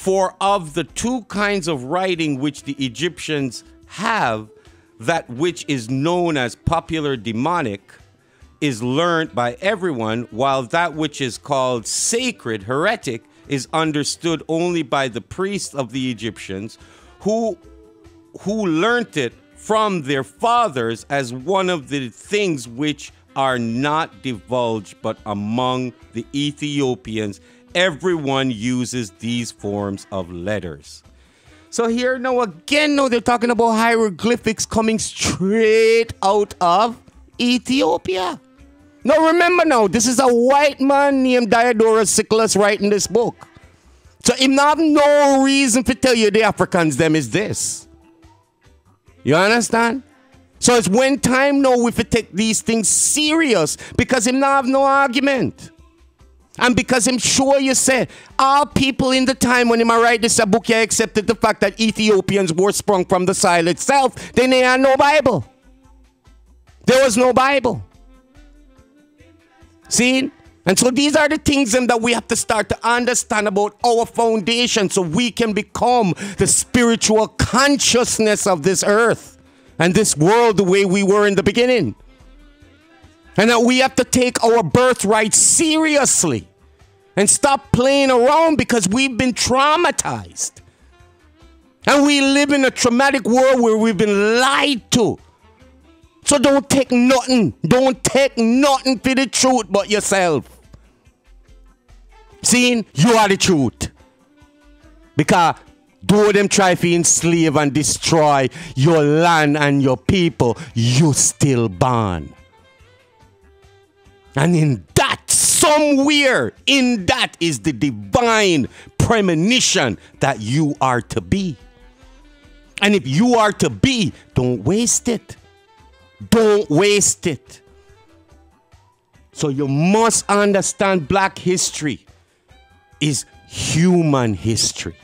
For of the two kinds of writing which the Egyptians have, that which is known as popular demonic is learnt by everyone, while that which is called sacred, heretic, is understood only by the priests of the Egyptians, who learnt it from their fathers as one of the things which are not divulged, but among the Ethiopians everyone uses these forms of letters. So here now again, they're talking about hieroglyphics coming straight out of Ethiopia. Now remember now, this is a white man named Diodorus Siculus writing this book. So him not have no reason to tell you the Africans them is this. You understand? So it's when time now we take these things serious, because him not have no argument. And because I'm sure you said, all people in the time when him write this a book, you accepted the fact that Ethiopians were sprung from the soil itself. Then they had no Bible. There was no Bible. See? And so these are the things that we have to start to understand about our foundation, so we can become the spiritual consciousness of this earth and this world the way we were in the beginning. And that we have to take our birthright seriously and stop playing around, because we've been traumatized. And we live in a traumatic world where we've been lied to. So don't take nothing. Don't take nothing for the truth but yourself. See, you are the truth. Because though them try to enslave and destroy your land and your people, you still born. And in that, somewhere in that is the divine premonition that you are to be. And if you are to be, don't waste it. Don't waste it. So you must understand black history is human history.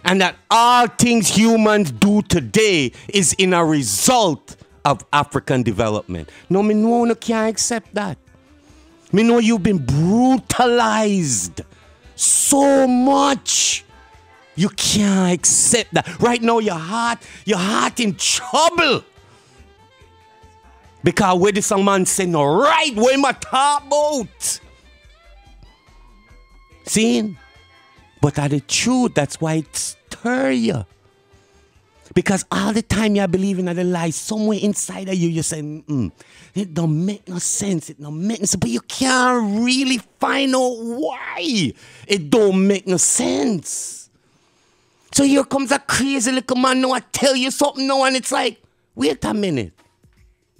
And that all things humans do today is in a result of African development. No, me know you can't accept that. Me know you've been brutalized so much. You can't accept that. Right now your heart in trouble. Because where this man say no right, where am I talk about? See? But at the truth, that's why it stir you. Because all the time you're believing in the lie, somewhere inside of you, you're saying, it don't make no sense. It don't make no sense. But you can't really find out why it don't make no sense. So here comes a crazy little man now, I tell you something now, and it's like, wait a minute.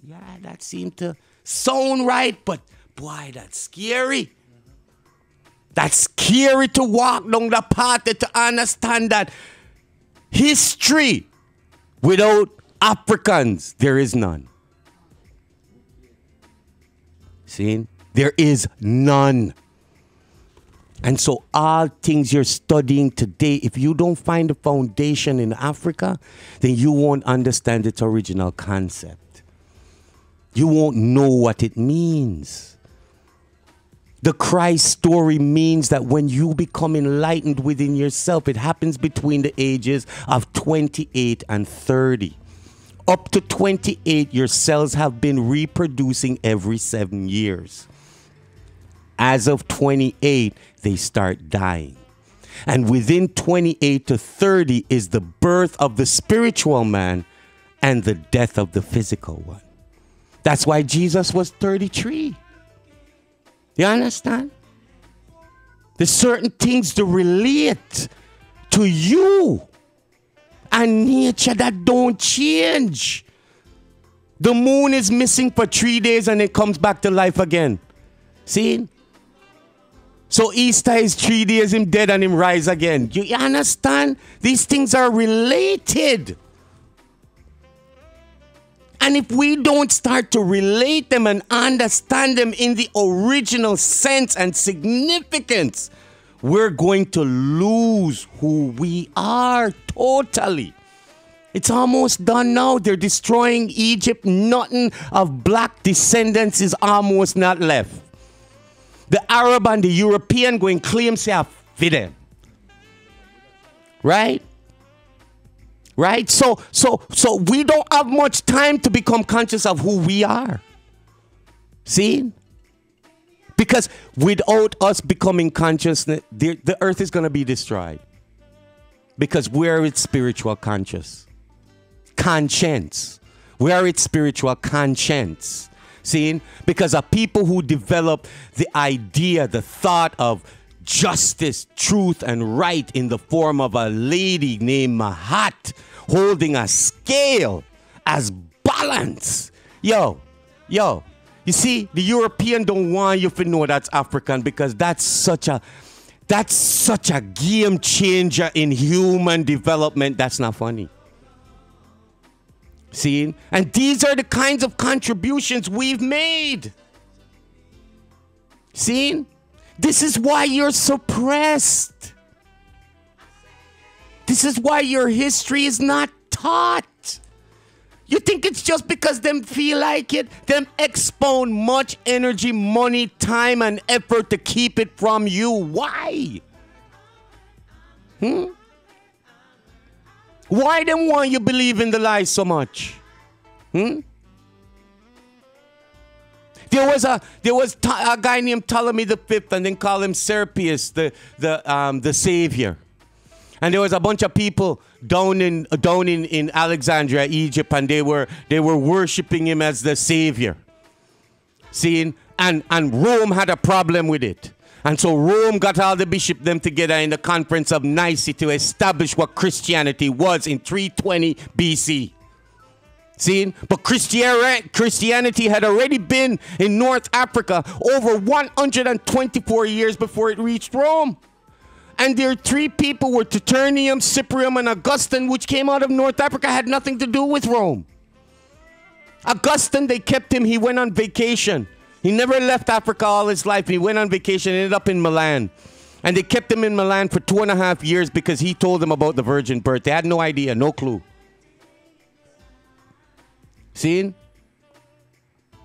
Yeah, that seemed to sound right, but boy, that's scary. That's scary to walk down the path to understand that history without Africans, there is none. See? There is none. And so all things you're studying today, if you don't find the foundation in Africa, then you won't understand its original concept. You won't know what it means. The Christ story means that when you become enlightened within yourself, it happens between the ages of 28 and 30. Up to 28, your cells have been reproducing every 7 years. As of 28, they start dying. And within 28 to 30 is the birth of the spiritual man and the death of the physical one. That's why Jesus was 33. You understand? There's certain things to relate to you and nature that don't change. The moon is missing for 3 days and it comes back to life again. See? So Easter is 3 days, him dead and him rise again. You understand? These things are related. And if we don't start to relate them and understand them in the original sense and significance, we're going to lose who we are totally. It's almost done now. They're destroying Egypt. Nothing of black descendants is almost not left. The Arab and the European going claim say for them. Right? Right? So we don't have much time to become conscious of who we are. See? Because without us becoming conscious, the earth is going to be destroyed. Because we're its spiritual conscience. We are its spiritual conscience. See? Because of people who develop the idea, the thought of justice, truth, and right in the form of a lady named Mahat holding a scale as balance. Yo. You see, the European don't want you to know that's African because that's such a game changer in human development. That's not funny. See? And these are the kinds of contributions we've made. See? This is why you're suppressed. This is why your history is not taught. You think it's just because them feel like it? Them expound much energy, money, time, and effort to keep it from you. Why? Why them want you believe in the lies so much? There was a guy named Ptolemy V, and then call him Serpius, the savior. And there was a bunch of people down in Alexandria, Egypt, and they were worshiping him as the savior. Seeing? And Rome had a problem with it. And so Rome got all the bishops them together in the conference of Nicaea to establish what Christianity was in 320 BC. See? But Christianity had already been in North Africa over 124 years before it reached Rome. And their three people were Tertullian, Cyprian, and Augustine, which came out of North Africa, had nothing to do with Rome. Augustine, they kept him. He went on vacation. He never left Africa all his life. He went on vacation, ended up in Milan. And they kept him in Milan for 2.5 years because he told them about the virgin birth. They had no idea, no clue. See?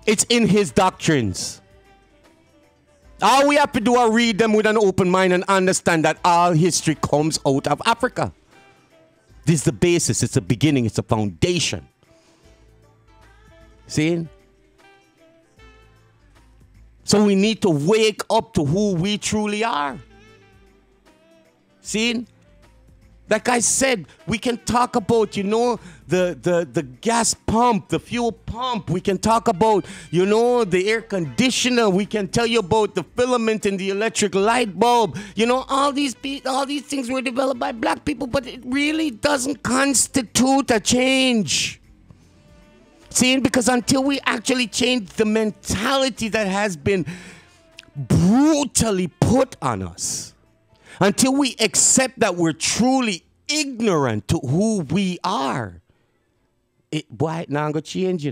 It's in his doctrines. All we have to do is read them with an open mind and understand that all history comes out of Africa. This is the basis. It's the beginning. It's the foundation. See? So we need to wake up to who we truly are. See? Like I said, we can talk about, the gas pump, the fuel pump. We can talk about, the air conditioner. We can tell you about the filament in the electric light bulb. All these things were developed by black people, but it really doesn't constitute a change. See, because until we actually change the mentality that has been brutally put on us, until we accept that we're truly ignorant to who we are, it not gonna change,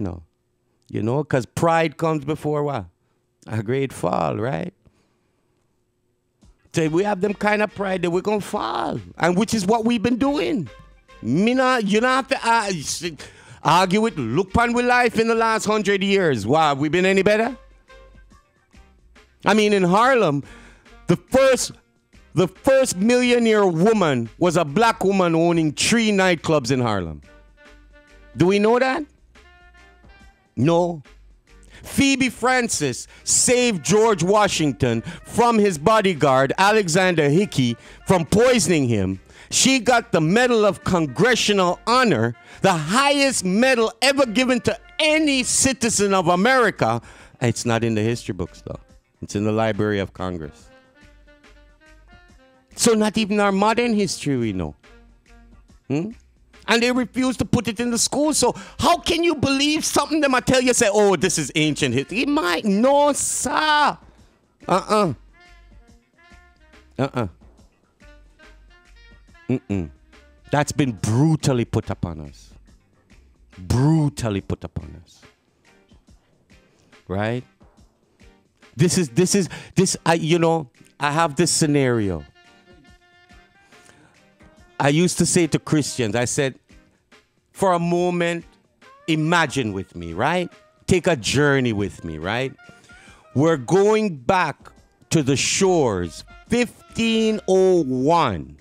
because pride comes before what? A great fall, right? So if we have them kind of pride, then we're gonna fall, and which is what we've been doing. You don't have to argue it. Look upon with life in the last 100 years. Wow, have we been any better? I mean, in Harlem, the first millionaire woman was a black woman owning 3 nightclubs in Harlem. Do we know that? No. Phoebe Francis saved George Washington from his bodyguard, Alexander Hickey, from poisoning him. She got the Medal of Congressional Honor, the highest medal ever given to any citizen of America. It's not in the history books, though. It's in the Library of Congress. So not even our modern history we know. And they refuse to put it in the school. So how can you believe something them I tell you, say, oh, this is ancient history? It might. No, sir. That's been brutally put upon us. Brutally put upon us. Right? I have this scenario. I used to say to Christians, I said, for a moment, imagine with me, right? Take a journey with me, right? We're going back to the shores, 1501.